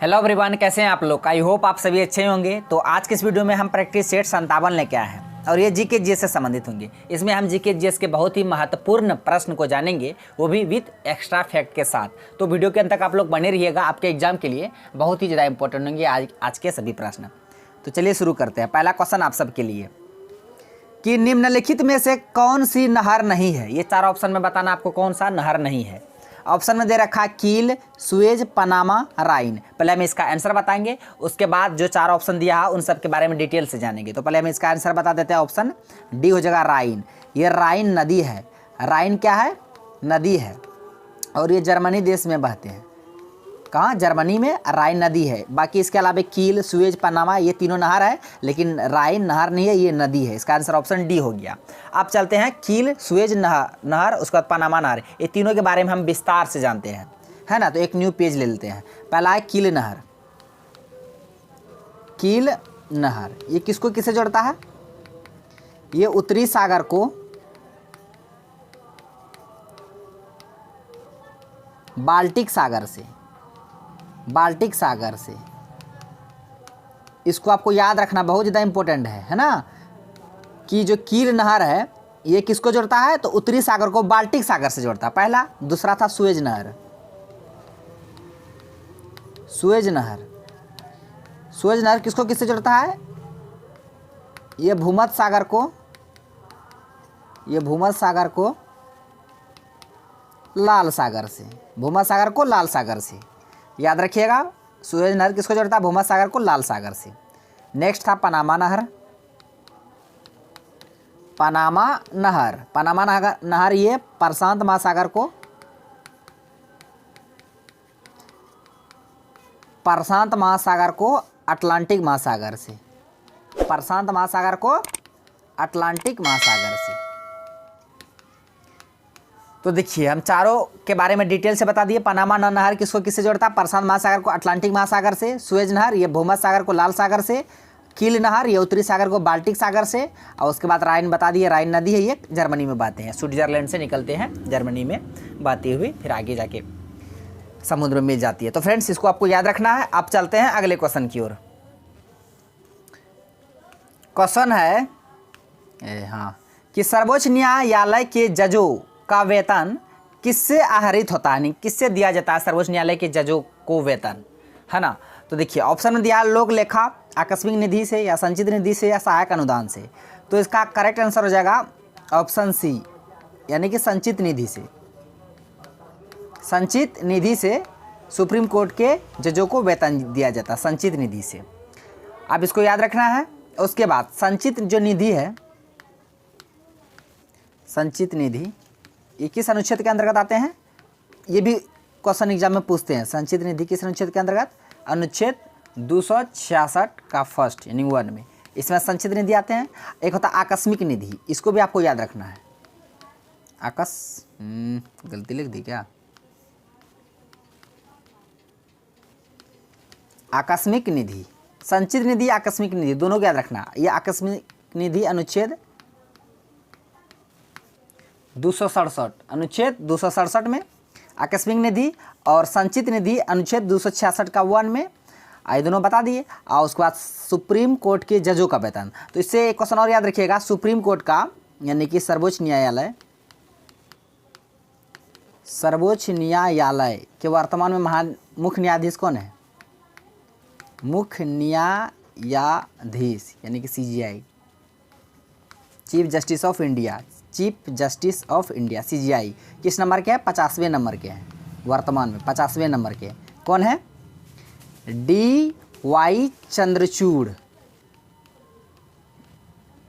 Hello everyone, कैसे हैं आप लोग। आई होप आप सभी अच्छे होंगे। तो आज के इस वीडियो में हम प्रैक्टिस सेट 57 लेके आए हैं और ये जीके जीएस से संबंधित होंगे। इसमें हम जीके जीएस के बहुत ही महत्वपूर्ण प्रश्न को जानेंगे, वो भी विद एक्स्ट्रा फैक्ट के साथ। तो वीडियो के अंत तक आप लोग बने रहिएगा, आपके एग्जाम के लिए बहुत ही ज़्यादा इंपॉर्टेंट होंगे आज के सभी प्रश्न। तो चलिए शुरू करते हैं। पहला क्वेश्चन आप सबके लिए कि निम्नलिखित में से कौन सी नहर नहीं है। ये चार ऑप्शन में बताना आपको कौन सा नहर नहीं है। ऑप्शन में दे रखा कील, सुएज, पनामा, राइन। पहले हम इसका आंसर बताएंगे, उसके बाद जो चार ऑप्शन दिया है उन सब के बारे में डिटेल से जानेंगे। तो पहले हम इसका आंसर बता देते हैं। ऑप्शन डी हो जाएगा राइन। ये राइन नदी है। राइन क्या है? नदी है और ये जर्मनी देश में बहते हैं। कहाँ? जर्मनी में राइन नदी है। बाकी इसके अलावा कील, सुएज, पनामा ये तीनों नहर है, लेकिन राइन नहर नहीं है, ये नदी है। इसका आंसर ऑप्शन डी हो गया। अब चलते हैं कील, सुएज नहर, उसके बाद पनामा नहर। ये तीनों के बारे में हम विस्तार से जानते हैं, है ना। तो एक न्यू पेज ले लेते हैं। पहला है कील नहर। कील नहर ये किसको किससे जोड़ता है? ये उत्तरी सागर को बाल्टिक सागर से, बाल्टिक सागर से। इसको आपको याद रखना, बहुत ज़्यादा इंपॉर्टेंट है ना। कि जो कील नहर है ये किसको जोड़ता है? तो उत्तरी सागर को बाल्टिक सागर से जोड़ता है, पहला। दूसरा था सुएज नहर। सुएज नहर, सुएज नहर किसको किससे जोड़ता है? ये भूमध्य सागर को, ये भूमध्य सागर को लाल सागर से, भूमध्य सागर को लाल सागर से। याद रखिएगा, सुएज नहर किसको जोड़ता है? भूमध्य सागर को लाल सागर से। नेक्स्ट था पनामा नहर। पनामा नहर, पनामा नहर ये प्रशांत महासागर को, प्रशांत महासागर को अटलांटिक महासागर से, प्रशांत महासागर को अटलांटिक महासागर से। तो देखिए हम चारों के बारे में डिटेल से बता दिए। पनामा नहर किसको किससे जोड़ता है? प्रशांत महासागर को अटलांटिक महासागर से। सुएज नहर ये भूमध्य सागर को लाल सागर से। कील नहर ये उत्तरी सागर को बाल्टिक सागर से। और उसके बाद राइन बता दिए, राइन नदी है, ये जर्मनी में बहते हैं, स्विट्जरलैंड से निकलते हैं, जर्मनी में बहती हुई फिर आगे जाके समुद्र में मिल जाती है। तो फ्रेंड्स इसको आपको याद रखना है। अब चलते हैं अगले क्वेश्चन की ओर। क्वेश्चन है कि सर्वोच्च न्यायालय के जजों का वेतन किससे आहरित होता है, किससे दिया जाता है सर्वोच्च न्यायालय के जजों को वेतन, है ना। तो देखिए ऑप्शन में दिया लोक लेखा आकस्मिक निधि से, या संचित निधि से, या सहायक अनुदान से। तो इसका करेक्ट आंसर हो जाएगा ऑप्शन सी, यानी कि संचित निधि से। संचित निधि से सुप्रीम कोर्ट के जजों को वेतन दिया जाता है, संचित निधि से। अब इसको याद रखना है। उसके बाद संचित जो निधि है, संचित निधि ये किस अनुच्छेद के अंतर्गत आते हैं? ये भी क्वेश्चन एग्जाम में पूछते हैं। संचित निधि किस अनुच्छेद के अंतर्गत? अनुच्छेद 266 का फर्स्ट यानी 1 में इसमें संचित निधि आते हैं। एक होता है आकस्मिक निधि, इसको भी आपको याद रखना है। गलती लिख दी क्या? आकस्मिक निधि, संचित निधि, आकस्मिक निधि दोनों को याद रखना। ये आकस्मिक निधि अनुच्छेद 267, अनुच्छेद 267 में आकस्मिक निधि, और संचित निधि अनुच्छेद 266 का 1 में। ये दोनों बता दिए। और उसके बाद सुप्रीम कोर्ट के जजों का वेतन। तो इससे एक क्वेश्चन और याद रखिएगा, सुप्रीम कोर्ट का यानी कि सर्वोच्च न्यायालय, सर्वोच्च न्यायालय के वर्तमान में मुख्य न्यायाधीश कौन है? मुख्य न्यायाधीश यानी कि CJI, chief justice of India, chief justice of India CJI किस नंबर के हैं? 50वें नंबर के हैं वर्तमान में, 50वें नंबर के। कौन है? DY चंद्रचूड़।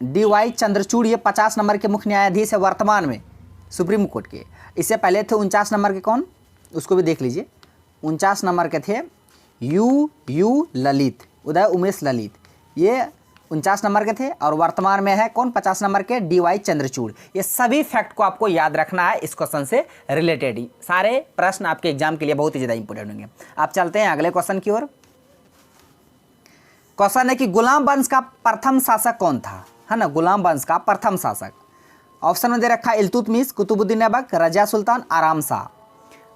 DY चंद्रचूड़ ये 50 नंबर के मुख्य न्यायाधीश है वर्तमान में सुप्रीम कोर्ट के। इससे पहले थे 49 नंबर के, कौन? उसको भी देख लीजिए। 49 नंबर के थे U ललित, उदय उमेश ललित, ये 49 नंबर के थे। और वर्तमान में है कौन? 50 नंबर के DY चंद्रचूड़। ये सभी फैक्ट को आपको याद रखना है, इस क्वेश्चन से रिलेटेड ही सारे प्रश्न आपके एग्जाम के लिए बहुत ही ज़्यादा इंपॉर्टेंट होंगे। आप चलते हैं अगले क्वेश्चन की ओर। क्वेश्चन है कि गुलाम वंश का प्रथम शासक कौन था, है ना। गुलाम वंश का प्रथम शासक ऑप्शन में दे रखा है इल्तुतमिश, कुतुबुद्दीन ऐबक, रजिया सुल्तान, आराम शाह।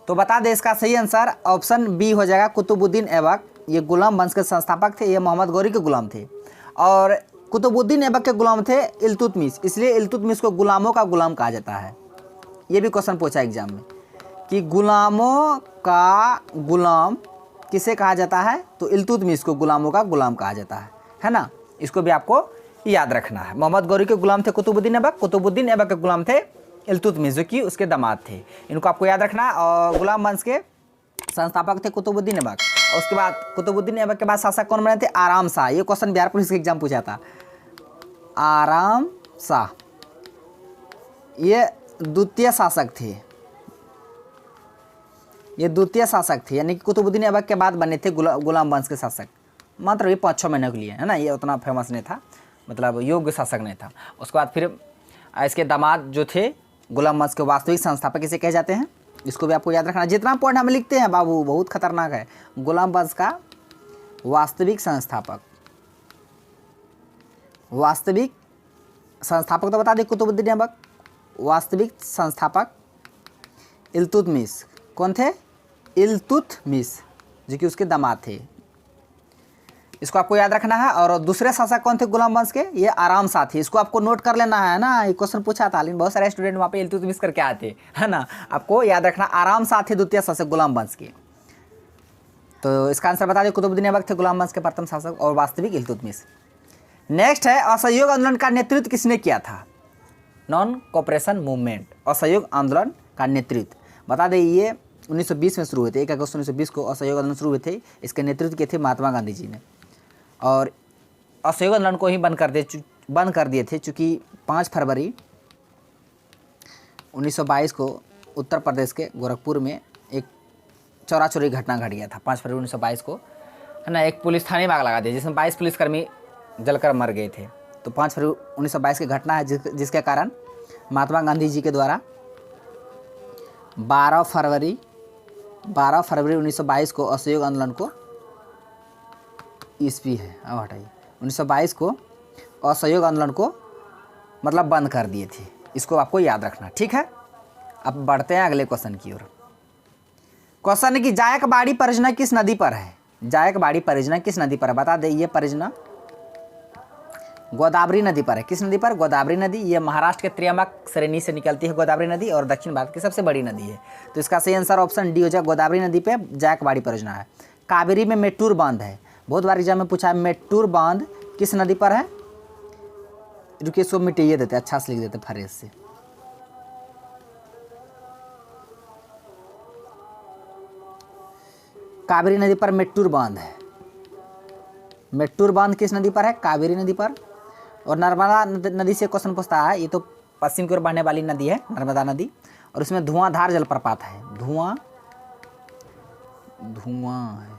तो बता दें इसका सही आंसर ऑप्शन बी हो जाएगा, कुतुबुद्दीन ऐबक। ये गुलाम वंश के संस्थापक थे, ये मोहम्मद गौरी के गुलाम थे। और कुतुबुद्दीन ऐबक के गुलाम थे इल्तुतमिश, इसलिए इल्तुतमिश को गुलामों का गुलाम कहा जाता है। ये भी क्वेश्चन पूछा एग्जाम में कि गुलामों का गुलाम किसे कहा जाता है, तो इल्तुतमिश को गुलामों का गुलाम कहा जाता है ना। इसको भी आपको याद रखना है। मोहम्मद गौरी के गुलाम थे कुतुबुद्दीन ऐबक, कुतुबुद्दीन ऐबक के गुलाम थे इल्तुतमिश जो कि उसके दामाद थे। इनको आपको याद रखना। और गुलाम वंश के संस्थापक थे कुतुबुद्दीन ऐबक। और उसके बाद कुतुबुद्दीन ऐबक के बाद शासक कौन बने थे, आराम शाह। ये क्वेश्चन बिहार पुलिस के एग्जाम पूछा था। आराम शाह ये द्वितीय शासक थे, ये द्वितीय शासक थे, यानी कि कुतुबुद्दीन ऐबक के बाद बने थे गुलाम वंश के शासक। मात्र ये 5-6 महीने के लिए, है ना। ये उतना फेमस नहीं था, मतलब योग्य शासक नहीं था। उसके बाद फिर इसके दामाद जो थे गुलाम वंश के वास्तविक संस्थापक इसे कहे जाते हैं। इसको भी आपको याद रखना। जितना पॉइंट हम लिखते हैं बाबू बहुत खतरनाक है। गुलाम वंश का वास्तविक संस्थापक, वास्तविक संस्थापक तो बता दें कुतुबुद्दीन ऐबक, वास्तविक संस्थापक इल्तुतमिश। कौन थे, इल्तुतमिश, जो कि उसके दामाद थे। इसको आपको याद रखना है। और दूसरे शासक कौन थे गुलाम वंश के, ये आराम शाह थे। इसको आपको नोट कर लेना है ना, ये क्वेश्चन पूछा था, लेकिन बहुत सारे स्टूडेंट वहाँ पे इल्तुतमिश करके आते हैं ना। आपको याद रखना आराम शाह थे द्वितीय शासक गुलाम वंश के। तो इसका आंसर बता दें कुतुबुद्दीन ऐबक थे गुलाम वंश के प्रथम शासक और वास्तविक इल्तुतमिश। नेक्स्ट है असहयोग आंदोलन का नेतृत्व किसने किया था, नॉन कोऑपरेशन मूवमेंट। असहयोग आंदोलन का नेतृत्व बता दें ये 1920 में शुरू हुए थे। 1 अगस्त 1920 को असहयोग आंदोलन शुरू हुए थे। इसके नेतृत्व किए थे महात्मा गांधी जी ने। और असहयोग आंदोलन को ही बंद कर दिए थे, चूँकि 5 फरवरी 1922 को उत्तर प्रदेश के गोरखपुर में एक चोरी घटना घट गया था। 5 फरवरी 1922 को, है ना, एक पुलिस थाने में आग लगा दी जिसमें 22 पुलिसकर्मी जलकर मर गए थे। तो 5 फरवरी 1922 की घटना है जिसके कारण महात्मा गांधी जी के द्वारा 12 फरवरी 1922 को असहयोग आंदोलन को ईस्वी है, अब हटाइए, 1922 को असहयोग आंदोलन को मतलब बंद कर दिए थे। इसको आपको याद रखना, ठीक है। अब बढ़ते हैं अगले क्वेश्चन की ओर। क्वेश्चन है कि जायकवाड़ी परियोजना किस नदी पर है, जायकवाड़ी परियोजना किस नदी पर है। बता दें ये परियोजना गोदावरी नदी पर है। किस नदी पर, गोदावरी नदी। ये महाराष्ट्र के त्र्यंबक श्रेणी से निकलती है गोदावरी नदी और दक्षिण भारत की सबसे बड़ी नदी है। तो इसका सही आंसर ऑप्शन डी हो जाए, गोदावरी नदी पे जायकवाड़ी परियोजना है। कावेरी में मेट्टूर बांध है, बहुत बार एग्जाम में पूछा है मेट्टूर बांध किस नदी पर है। रुकिए इसको मिटाइए देते, अच्छा से लिख देते फरेज से। कावेरी नदी पर मेट्टूर बांध है। मेट्टूर बांध किस नदी पर है, कावेरी नदी पर। और नर्मदा नदी से क्वेश्चन पूछता है, ये तो पश्चिम की ओर बहने वाली नदी है नर्मदा नदी, और इसमें धुआंधार जलप्रपात है। धुआं है,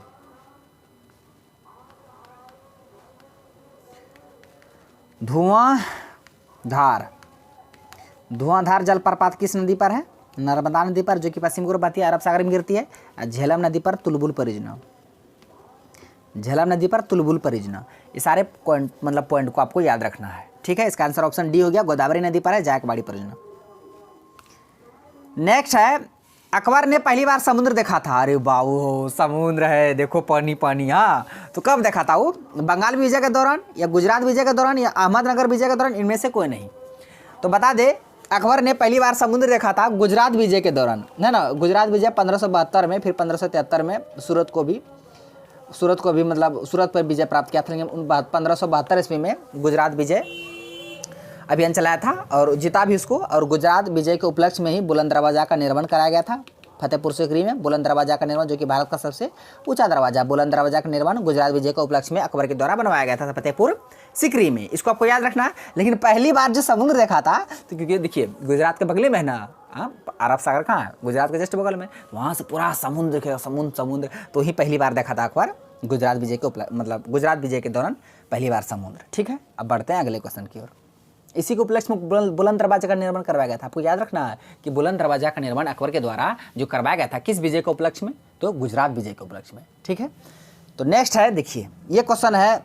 धुआंधार जलप्रपात किस नदी पर है, नर्मदा नदी पर, जो कि पश्चिम की ओर बहती है, अरब सागर में गिरती है। झेलम नदी पर तुलबुल परियोजना, झेलम नदी पर तुलबुल परियोजना। ये सारे पॉइंट को आपको याद रखना है, ठीक है। इसका आंसर ऑप्शन डी हो गया, गोदावरी नदी पर है जायकवाड़ी परियोजना। नेक्स्ट है, अकबर ने पहली बार समुद्र देखा था। अरे बाबू समुद्र है, देखो पानी पानी। हाँ, तो कब देखा था वो, बंगाल विजय के दौरान या गुजरात विजय के दौरान या अहमदनगर विजय के दौरान, इनमें से कोई नहीं। तो बता दे अकबर ने पहली बार समुद्र देखा था गुजरात विजय के दौरान, है ना। गुजरात विजय 1572 में, फिर 1573 में सूरत को भी मतलब सूरत पर विजय प्राप्त किया था। लेकिन 1572 ईस्वी में गुजरात विजय अभियान चलाया था और जीता भी उसको। और गुजरात विजय के उपलक्ष्य में ही बुलंद दरवाजा का निर्माण कराया गया था फतेहपुर सीकरी में। बुलंद दरवाजा का निर्माण, जो कि भारत का सबसे ऊंचा दरवाजा, बुलंद दरवाजा का निर्माण गुजरात विजय के उपलक्ष्य में अकबर के द्वारा बनवाया गया था फतेहपुर सीकरी में। इसको आपको याद रखना। लेकिन पहली बार जो समुद्र देखा था, तो क्योंकि देखिए गुजरात के बगले में है ना, अरब सागर कहाँ है, गुजरात के जस्ट बगल में, वहाँ से पूरा समुद्र दिखेगा, समुद्र। तो ही पहली बार देखा था अकबर गुजरात विजय के गुजरात विजय के दौरान पहली बार समुद्र, ठीक है। अब बढ़ते हैं अगले क्वेश्चन की ओर। इसी के उपलक्ष्य में बुलंद दरवाजा का निर्माण करवाया गया था। आपको याद रखना है कि बुलंद दरवाजा का निर्माण अकबर के द्वारा जो करवाया गया था, किस विजय के उपलक्ष्य में, तो गुजरात विजय के उपलक्ष्य में, ठीक है। तो नेक्स्ट है, देखिए ये क्वेश्चन है,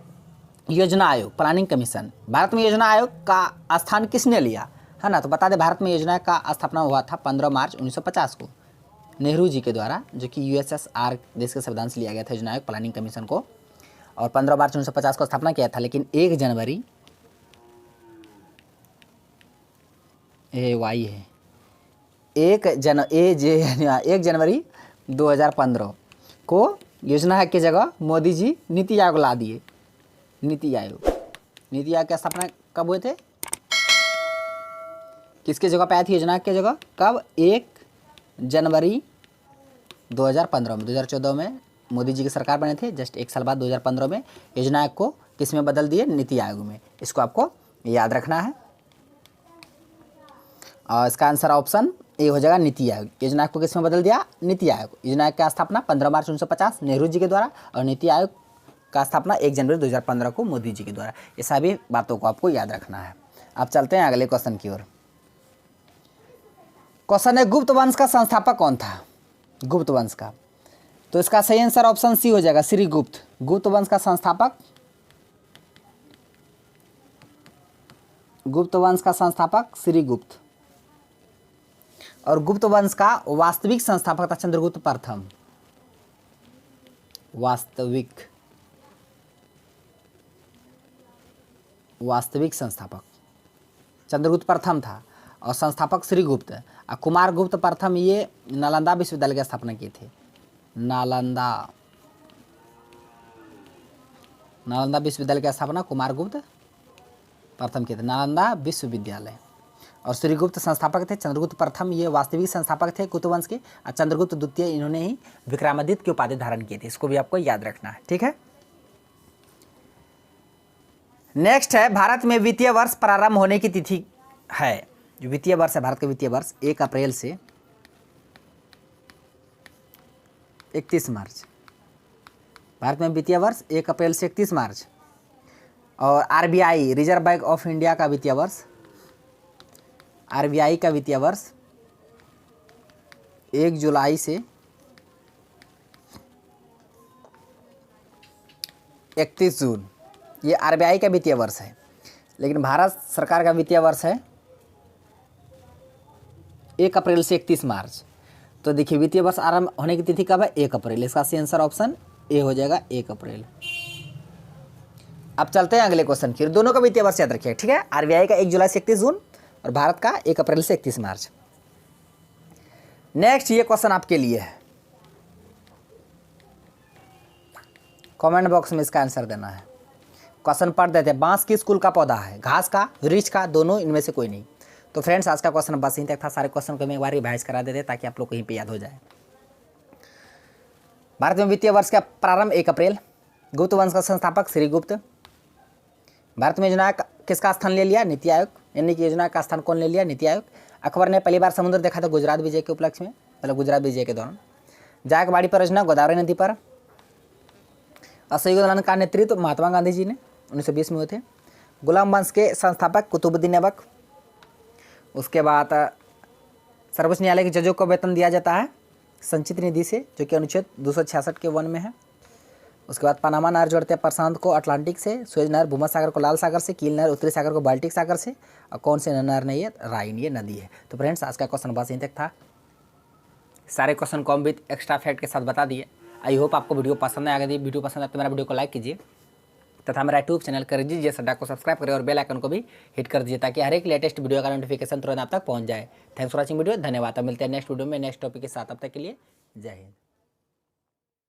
योजना आयोग, प्लानिंग कमीशन। भारत में योजना आयोग का स्थान किसने लिया, है ना। तो बता दें भारत में योजना का स्थापना हुआ था 15 मार्च 1950 को। नेहरू जी के द्वारा, जो कि USSR देश के संविधान से लिया गया था योजना आयोग प्लानिंग कमीशन को, और 15 मार्च 1950 को स्थापना किया था। लेकिन 1 जनवरी वाई है 1 जनवरी 2015 को योजना आयोग की जगह मोदी जी नीति आयोग ला दिए। नीति आयोग की स्थापना कब हुए थे, किसके जगह पे आई थी योजना की जगह, कब, 1 जनवरी 2015 में। 2014 में मोदी जी की सरकार बने थे, जस्ट 1 साल बाद 2015 में योजना आयोग को किस में बदल दिए, नीति आयोग में। इसको आपको याद रखना है और इसका आंसर ऑप्शन ए हो जाएगा, नीति आयोग। योजना आयोग को किस में बदल दिया, नीति आयोग। योजना आयोग की स्थापना 15 मार्च 1950 नेहरू जी के द्वारा और नीति आयोग का स्थापना 1 जनवरी 2015 को मोदी जी के द्वारा। ये सभी बातों को आपको याद रखना है। अब चलते हैं अगले क्वेश्चन की ओर। क्वेश्चन है गुप्त वंश का संस्थापक कौन था, गुप्त वंश का। तो इसका सही आंसर ऑप्शन सी हो जाएगा, श्रीगुप्त। गुप्त वंश का संस्थापक, गुप्त वंश का संस्थापक श्रीगुप्त। और गुप्त वंश का वास्तविक संस्थापक था चंद्रगुप्त प्रथम। वास्तविक संस्थापक चंद्रगुप्त प्रथम था और संस्थापक श्रीगुप्त। और कुमार गुप्त प्रथम ये नालंदा विश्वविद्यालय की स्थापना किए थे। नालंदा विश्वविद्यालय की स्थापना कुमार गुप्त प्रथम किए थे, नालंदा विश्वविद्यालय। और श्रीगुप्त संस्थापक थे, चंद्रगुप्त प्रथम ये वास्तविक संस्थापक थे गुप्त वंश के, और चंद्रगुप्त द्वितीय इन्होंने ही विक्रमादित्य की उपाधि धारण की थी। इसको भी आपको याद रखना है, ठीक है। नेक्स्ट है भारत में वित्तीय वर्ष प्रारंभ होने की तिथि है। जो वित्तीय वर्ष है भारत का वित्तीय वर्ष 1 अप्रैल से 31 मार्च। भारत में वित्तीय वर्ष 1 अप्रैल से 31 मार्च। और RBI reserve bank of India का वित्तीय वर्ष, RBI का वित्तीय वर्ष 1 जुलाई से 31 जून। ये RBI का वित्तीय वर्ष है। लेकिन भारत सरकार का वित्तीय वर्ष है 1 अप्रैल से 31 मार्च। तो देखिए वित्तीय वर्ष आरंभ होने की तिथि कब है, 1 अप्रैल। इसका सही आंसर ऑप्शन ए हो जाएगा, 1 अप्रैल। अब चलते हैं अगले क्वेश्चन की। दोनों का वित्तीय वर्ष याद रखिए, ठीक है। RBI का 1 जुलाई से 31 जून और भारत का 1 अप्रैल से 31 मार्च। नेक्स्ट ये क्वेश्चन आपके लिए है, कमेंट बॉक्स में इसका आंसर देना है। क्वेश्चन पढ़ देते हैं। बांस किस कुल का पौधा है, घास का, वृक्ष का, दोनों, इनमें से कोई नहीं। तो फ्रेंड्स आज का क्वेश्चन बस यहीं तक था। सारे क्वेश्चन को मैं एक बार रिवाइज करा देते ताकि आप लोग को यहीं पे याद हो जाए। भारत में वित्तीय वर्ष का प्रारंभ 1 अप्रैल। गुप्त वंश का संस्थापक श्रीगुप्त। भारत में योजना किसका स्थान ले लिया, नीति आयोग। यानी कि योजना का स्थान कौन ले लिया, नीति आयोग। अकबर ने पहली बार समुद्र देखा था गुजरात विजय के उपलक्ष्य में, मतलब गुजरात विजय के दौरान। जायकवाड़ी परियोजना गोदावरी नदी पर। असहयोग आंदोलन का नेतृत्व महात्मा गांधी जी ने 1920 में हुए थे। गुलाम वंश के संस्थापक कुतुबुद्दीन ऐबक। उसके बाद सर्वोच्च न्यायालय के जजों को वेतन दिया जाता है संचित निधि से, जो कि अनुच्छेद 266 के 1 में है। उसके बाद पनामा नहर जोड़ते हैं प्रशांत को अटलांटिक से, सुएज नहर भूमध्य सागर को लाल सागर से, कील नहर उत्तरी सागर को बाल्टिक सागर से, और कौन से नहर नहीं है, राइन, ये नदी है। तो फ्रेंड्स आज का क्वेश्चन बस यहीं तक था। सारे क्वेश्चन को हम विद एक्स्ट्रा फैक्ट के साथ बता दिए। आई होप आपको वीडियो पसंद है। अगर वीडियो पसंद है तो मेरा वीडियो को लाइक कीजिए तथा मेरा यूट्यूब चैनल कर दीजिए सड्डा को सब्सक्राइब करें और बेल आइकन को भी हिट कर दीजिए ताकि हर एक लेटेस्ट वीडियो का नोटिफिकेशन तुरंत आप तक पहुंच जाए। थैंक्स फॉर वॉचिंग वीडियो, धन्यवाद। मिलते हैं नेक्स्ट वीडियो में नेक्स्ट टॉपिक के साथ। अब तक के लिए जय हिंद।